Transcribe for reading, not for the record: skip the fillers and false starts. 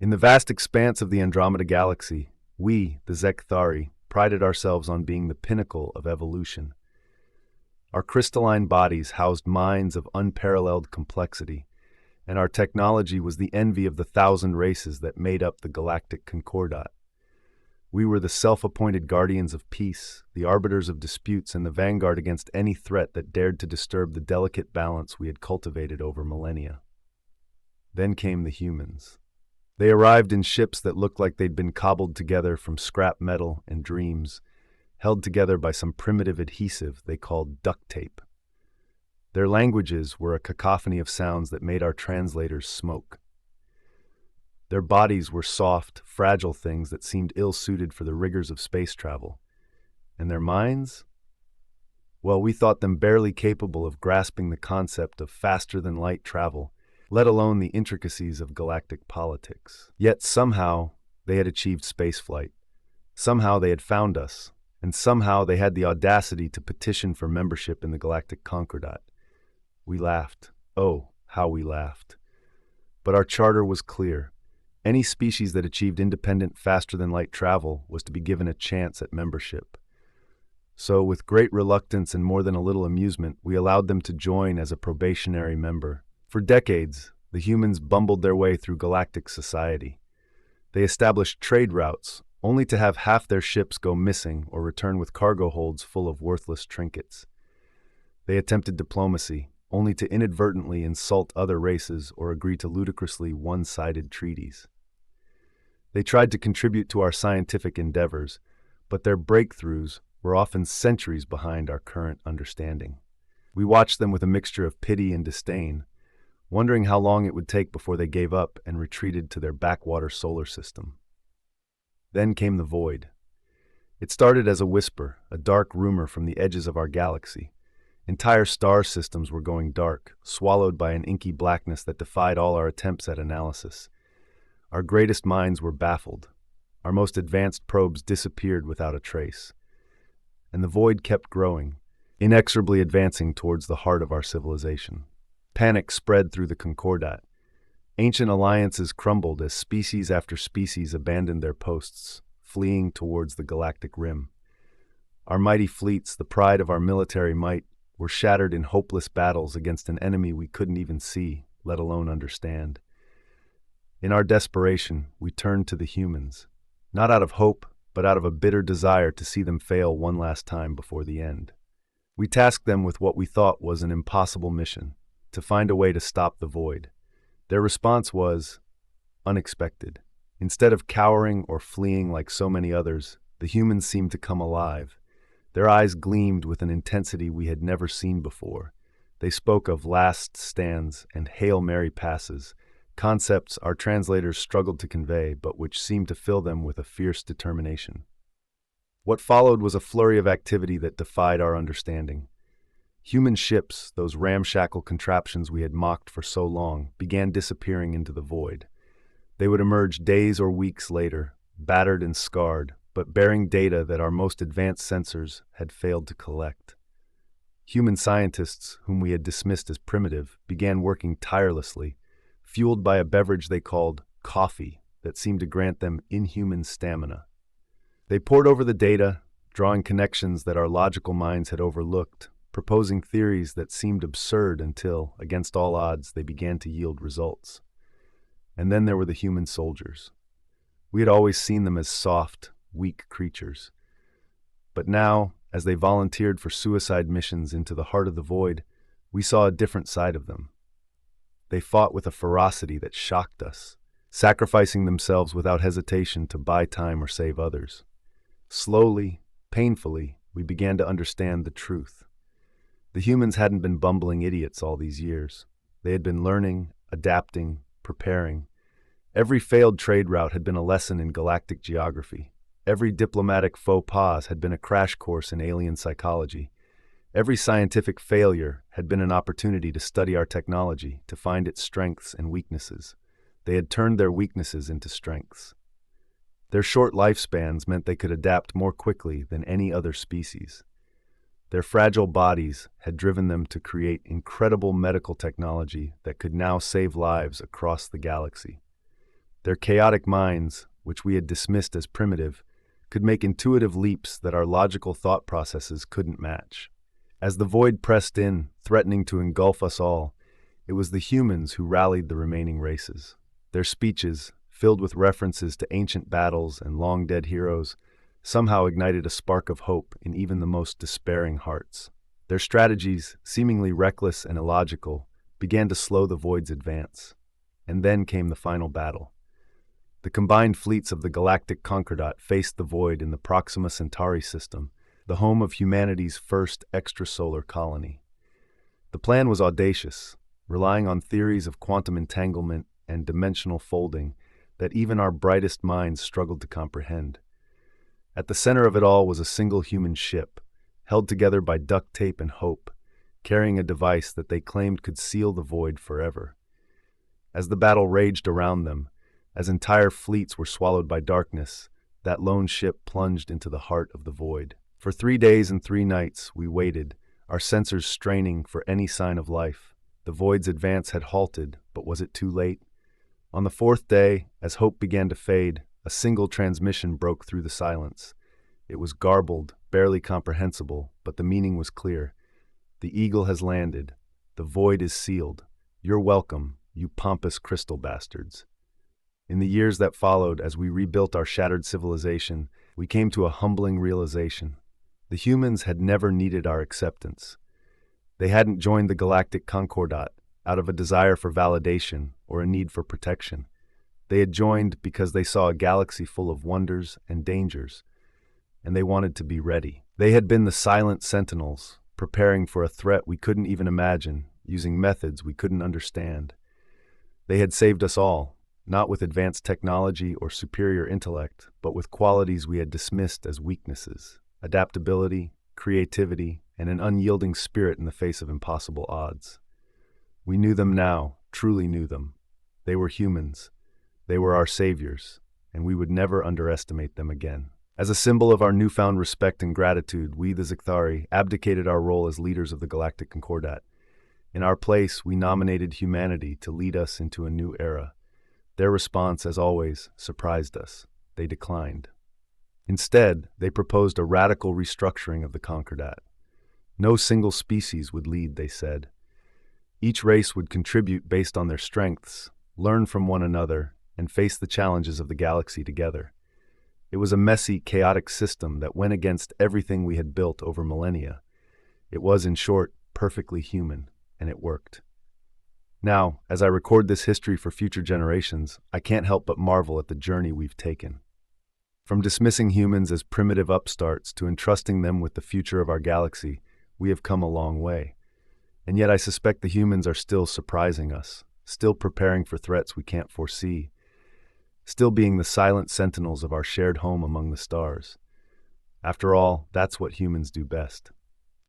In the vast expanse of the Andromeda Galaxy, we, the Zekthari, prided ourselves on being the pinnacle of evolution. Our crystalline bodies housed minds of unparalleled complexity, and our technology was the envy of the 1,000 races that made up the galactic concordat. We were the self-appointed guardians of peace, the arbiters of disputes, and the vanguard against any threat that dared to disturb the delicate balance we had cultivated over millennia. Then came the humans. They arrived in ships that looked like they'd been cobbled together from scrap metal and dreams, held together by some primitive adhesive they called duct tape. Their languages were a cacophony of sounds that made our translators smoke. Their bodies were soft, fragile things that seemed ill-suited for the rigors of space travel. And their minds? Well, we thought them barely capable of grasping the concept of faster-than-light travel, let alone the intricacies of galactic politics. Yet somehow they had achieved spaceflight. Somehow they had found us, and somehow they had the audacity to petition for membership in the Galactic Concordat. We laughed. Oh, how we laughed. But our charter was clear. Any species that achieved independent, faster-than-light travel was to be given a chance at membership. So, with great reluctance and more than a little amusement, we allowed them to join as a probationary member. For decades, the humans bumbled their way through galactic society. They established trade routes, only to have half their ships go missing or return with cargo holds full of worthless trinkets. They attempted diplomacy, only to inadvertently insult other races or agree to ludicrously one-sided treaties. They tried to contribute to our scientific endeavors, but their breakthroughs were often centuries behind our current understanding. We watched them with a mixture of pity and disdain, wondering how long it would take before they gave up and retreated to their backwater solar system. Then came the void. It started as a whisper, a dark rumor from the edges of our galaxy. Entire star systems were going dark, swallowed by an inky blackness that defied all our attempts at analysis. Our greatest minds were baffled. Our most advanced probes disappeared without a trace. And the void kept growing, inexorably advancing towards the heart of our civilization. Panic spread through the Concordat. Ancient alliances crumbled as species after species abandoned their posts, fleeing towards the galactic rim. Our mighty fleets, the pride of our military might, were shattered in hopeless battles against an enemy we couldn't even see, let alone understand. In our desperation, we turned to the humans, not out of hope, but out of a bitter desire to see them fail one last time before the end. We tasked them with what we thought was an impossible mission: to find a way to stop the void. Their response was unexpected. Instead of cowering or fleeing like so many others, the humans seemed to come alive. Their eyes gleamed with an intensity we had never seen before. They spoke of last stands and Hail Mary passes, concepts our translators struggled to convey, but which seemed to fill them with a fierce determination. What followed was a flurry of activity that defied our understanding. Human ships, those ramshackle contraptions we had mocked for so long, began disappearing into the void. They would emerge days or weeks later, battered and scarred, but bearing data that our most advanced sensors had failed to collect. Human scientists, whom we had dismissed as primitive, began working tirelessly, fueled by a beverage they called coffee that seemed to grant them inhuman stamina. They pored over the data, drawing connections that our logical minds had overlooked, proposing theories that seemed absurd until, against all odds, they began to yield results. And then there were the human soldiers. We had always seen them as soft, weak creatures. But now, as they volunteered for suicide missions into the heart of the void, we saw a different side of them. They fought with a ferocity that shocked us, sacrificing themselves without hesitation to buy time or save others. Slowly, painfully, we began to understand the truth. The humans hadn't been bumbling idiots all these years. They had been learning, adapting, preparing. Every failed trade route had been a lesson in galactic geography. Every diplomatic faux pas had been a crash course in alien psychology. Every scientific failure had been an opportunity to study our technology, to find its strengths and weaknesses. They had turned their weaknesses into strengths. Their short lifespans meant they could adapt more quickly than any other species. Their fragile bodies had driven them to create incredible medical technology that could now save lives across the galaxy. Their chaotic minds, which we had dismissed as primitive, could make intuitive leaps that our logical thought processes couldn't match. As the void pressed in, threatening to engulf us all, it was the humans who rallied the remaining races. Their speeches, filled with references to ancient battles and long-dead heroes, somehow ignited a spark of hope in even the most despairing hearts. Their strategies, seemingly reckless and illogical, began to slow the void's advance. And then came the final battle. The combined fleets of the galactic Concordat faced the void in the Proxima Centauri system, the home of humanity's first extrasolar colony. The plan was audacious, relying on theories of quantum entanglement and dimensional folding that even our brightest minds struggled to comprehend. At the center of it all was a single human ship, held together by duct tape and hope, carrying a device that they claimed could seal the void forever. As the battle raged around them, as entire fleets were swallowed by darkness, that lone ship plunged into the heart of the void. For 3 days and 3 nights we waited, our sensors straining for any sign of life. The void's advance had halted, but was it too late? On the 4th day, as hope began to fade, a single transmission broke through the silence. It was garbled, barely comprehensible, but the meaning was clear. The eagle has landed. The void is sealed. You're welcome, you pompous crystal bastards. In the years that followed, as we rebuilt our shattered civilization, we came to a humbling realization. The humans had never needed our acceptance. They hadn't joined the galactic Concordat out of a desire for validation or a need for protection. They had joined because they saw a galaxy full of wonders and dangers, and they wanted to be ready. They had been the silent sentinels, preparing for a threat we couldn't even imagine, using methods we couldn't understand. They had saved us all, not with advanced technology or superior intellect, but with qualities we had dismissed as weaknesses: adaptability, creativity, and an unyielding spirit in the face of impossible odds. We knew them now, truly knew them. They were humans. They were our saviors, and we would never underestimate them again. As a symbol of our newfound respect and gratitude, we, the Zecthari, abdicated our role as leaders of the Galactic Concordat. In our place, we nominated humanity to lead us into a new era. Their response, as always, surprised us. They declined. Instead, they proposed a radical restructuring of the Concordat. No single species would lead, they said. Each race would contribute based on their strengths, learn from one another, and face the challenges of the galaxy together. It was a messy, chaotic system that went against everything we had built over millennia. It was, in short, perfectly human, and it worked. Now, as I record this history for future generations, I can't help but marvel at the journey we've taken. From dismissing humans as primitive upstarts to entrusting them with the future of our galaxy, we have come a long way. And yet I suspect the humans are still surprising us, still preparing for threats we can't foresee, still being the silent sentinels of our shared home among the stars. After all, that's what humans do best.